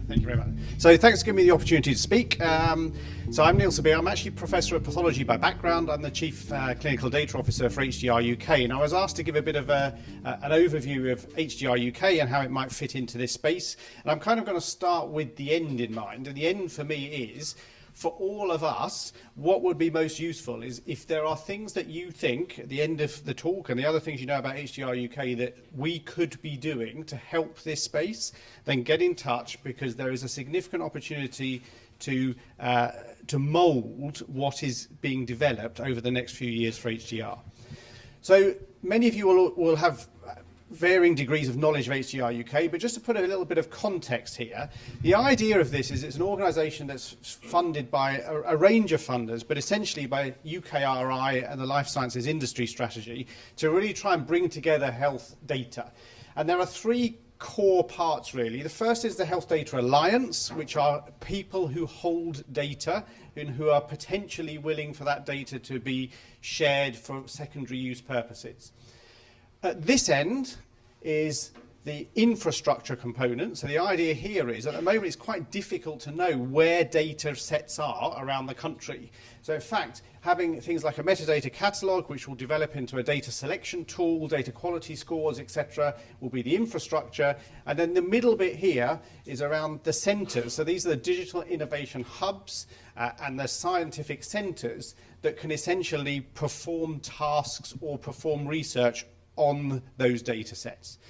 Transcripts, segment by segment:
Thank you very much. So thanks for giving me the opportunity to speak. So I'm Neil Sebire. I'm actually Professor of Pathology by background. I'm the Chief Clinical Data Officer for HDRUK, and I was asked to give a bit of an overview of HDRUK and how it might fit into this space. And I'm kind of going to start with the end in mind. And the end for me is, for all of us, what would be most useful is if there are things that you think at the end of the talk and the other things you know about HDRUK that we could be doing to help this space, then get in touch, because there is a significant opportunity to mould what is being developed over the next few years for HDR. So many of you will have varying degrees of knowledge of HDRUK, but just to put a little bit of context here, the idea of this is it's an organisation that's funded by a range of funders, but essentially by UKRI and the Life Sciences Industry Strategy to really try and bring together health data. And there are three core parts really. The first is the Health Data Alliance, which are people who hold data and who are potentially willing for that data to be shared for secondary use purposes. At this end is the infrastructure component. So the idea here is, at the moment, it's quite difficult to know where data sets are around the country. So in fact, having things like a metadata catalogue, which will develop into a data selection tool, data quality scores, etc., will be the infrastructure. And then the middle bit here is around the centres. So these are the digital innovation hubs and the scientific centres that can essentially perform tasks or perform research on those data sets.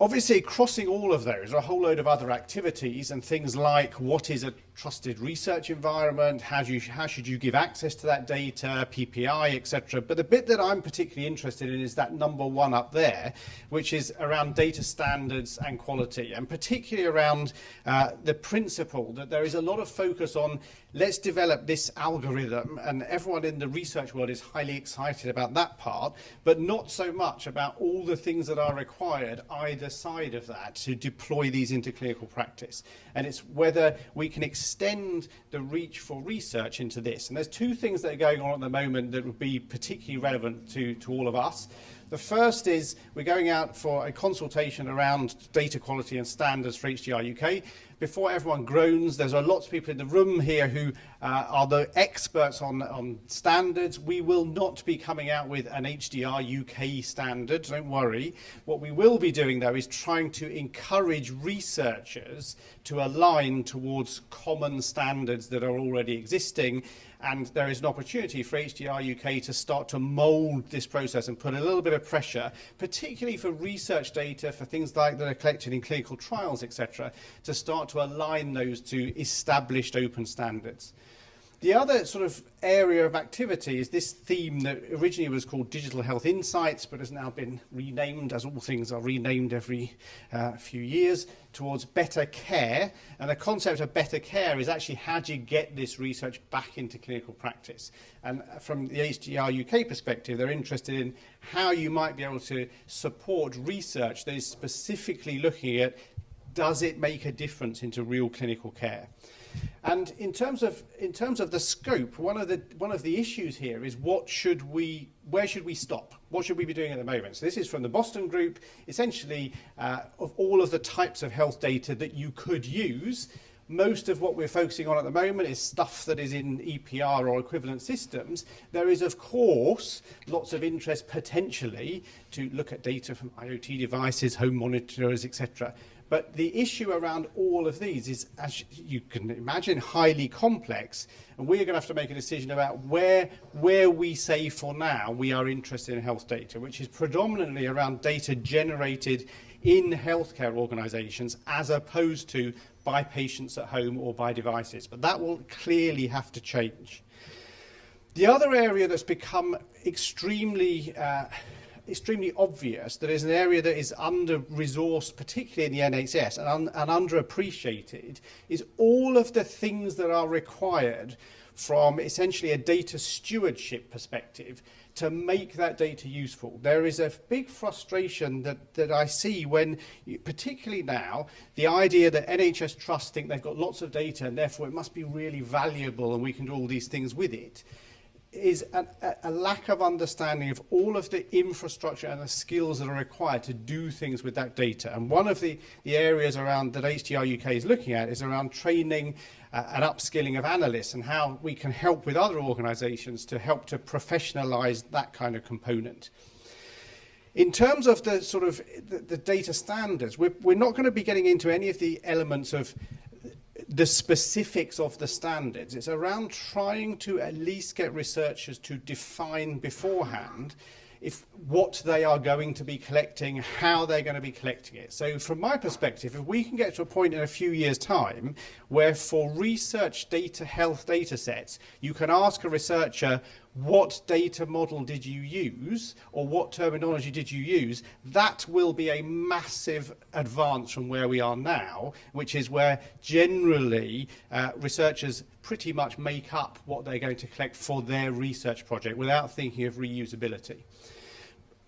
Obviously, crossing all of those are a whole load of other activities and things like what is a trusted research environment, how should you give access to that data, PPI, etc. But the bit that I'm particularly interested in is that number one up there, which is around data standards and quality, and particularly around the principle that there is a lot of focus on let's develop this algorithm, and everyone in the research world is highly excited about that part, but not so much about all the things that are required either side of that to deploy these into clinical practice. And it's whether we can extend the reach for research into this. And there's two things that are going on at the moment that would be particularly relevant to all of us. The first is we're going out for a consultation around data quality and standards for HDRUK. Before everyone groans, there's lots of people in the room here who are the experts on standards. We will not be coming out with an HDRUK standard, don't worry. What we will be doing, though, is trying to encourage researchers to align towards common standards that are already existing. And there is an opportunity for HDRUK to start to mould this process and put a little bit of pressure, particularly for research data, for things like that are collected in clinical trials, etc., to start to align those to established open standards. The other sort of area of activity is this theme that originally was called Digital Health Insights, but has now been renamed, as all things are renamed every few years, towards better care. And the concept of better care is actually how do you get this research back into clinical practice? And from the HDRUK perspective, they're interested in how you might be able to support research that is specifically looking at, does it make a difference into real clinical care? And in terms of the scope, one of the issues here is where should we stop? What should we be doing at the moment? So this is from the Boston group, essentially of all of the types of health data that you could use. Most of what we're focusing on at the moment is stuff that is in EPR or equivalent systems. There is, of course, lots of interest potentially to look at data from IoT devices, home monitors, etc. But the issue around all of these is, as you can imagine, highly complex, and we're going to have to make a decision about where we say for now we are interested in health data, which is predominantly around data generated in healthcare organisations as opposed to by patients at home or by devices. But that will clearly have to change. The other area that's become extremely obvious, that is an area that is under-resourced, particularly in the NHS, and underappreciated, is all of the things that are required from essentially a data stewardship perspective to make that data useful. There is a big frustration that I see when, particularly now, the idea that NHS trusts think they've got lots of data and therefore it must be really valuable and we can do all these things with it. is a lack of understanding of all of the infrastructure and the skills that are required to do things with that data. And one of the areas around that HDR UK is looking at is around training and upskilling of analysts, and how we can help with other organisations to help to professionalise that kind of component. In terms of the sort of the data standards, we're not going to be getting into any of the elements of the specifics of the standards. It's around trying to at least get researchers to define beforehand what they are going to be collecting, how they're going to be collecting it. So from my perspective, if we can get to a point in a few years' time where for research health data sets, you can ask a researcher, what data model did you use, or what terminology did you use, that will be a massive advance from where we are now, which is where generally researchers pretty much make up what they're going to collect for their research project without thinking of reusability.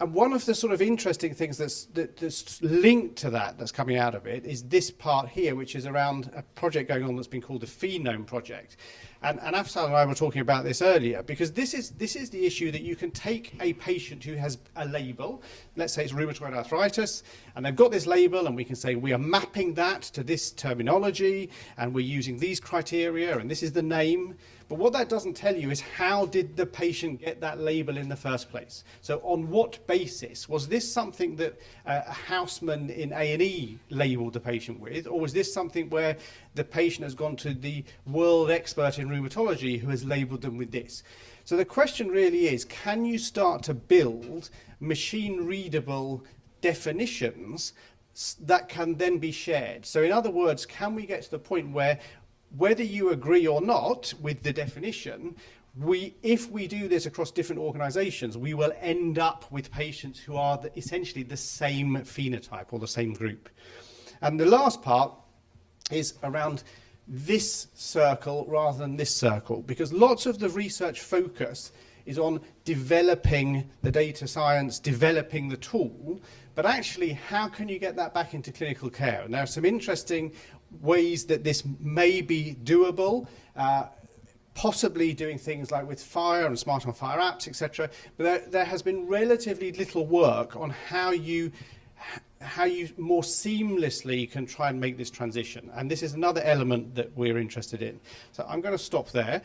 And one of the sort of interesting things that's linked to that's coming out of it is this part here, which is around a project going on that's been called the Phenome Project. And Afsal and I were talking about this earlier, because this is the issue that you can take a patient who has a label, let's say it's rheumatoid arthritis, and they've got this label, and we can say we are mapping that to this terminology, and we're using these criteria, and this is the name. But what that doesn't tell you is how did the patient get that label in the first place? So on what basis? Was this something that a houseman in A&E labelled the patient with, or was this something where the patient has gone to the world expert in rheumatology who has labelled them with this? So the question really is, can you start to build machine-readable definitions that can then be shared? So in other words, can we get to the point where, whether you agree or not with the definition, if we do this across different organisations, we will end up with patients who are essentially the same phenotype or the same group. And the last part is around this circle rather than this circle, because lots of the research focus is on developing the data science, developing the tool, but actually how can you get that back into clinical care? And there are some interesting ways that this may be doable, possibly doing things like with Fire and Smart on Fire apps, etc. But there has been relatively little work on how you more seamlessly can try and make this transition. And this is another element that we're interested in. So I'm going to stop there.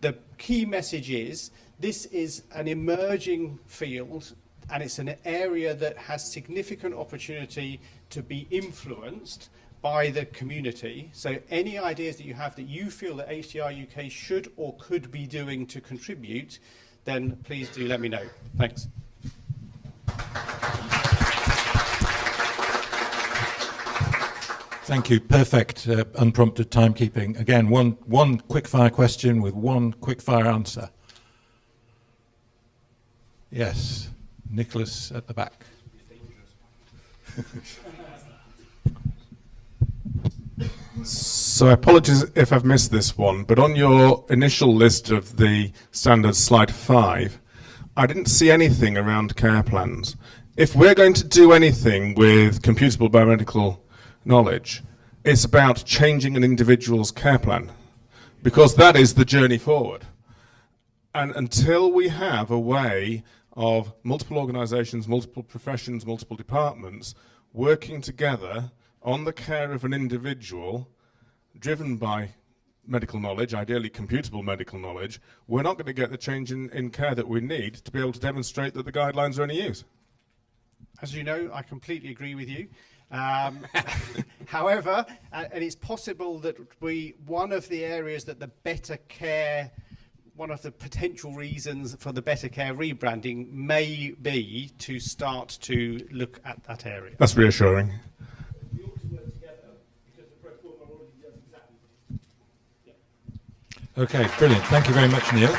The key message is this is an emerging field, and it's an area that has significant opportunity to be influenced by the community. So any ideas that you have that you feel that HDR UK should or could be doing to contribute, then please do let me know. Thanks. Thank you. Perfect unprompted timekeeping. Again, one quick-fire question with one quick-fire answer. Yes, Nicholas at the back. So I apologize if I've missed this one, but on your initial list of the standards, slide 5, I didn't see anything around care plans. If we're going to do anything with computable biomedical knowledge, it's about changing an individual's care plan, because that is the journey forward. And until we have a way of multiple organisations, multiple professions, multiple departments working together on the care of an individual, driven by medical knowledge, ideally computable medical knowledge, we're not going to get the change in care that we need to be able to demonstrate that the guidelines are any use. As you know, I completely agree with you. However, and it's possible that one of the areas that the better care, one of the potential reasons for the better care rebranding may be to start to look at that area. That's reassuring. Okay, brilliant. Thank you very much, Neil.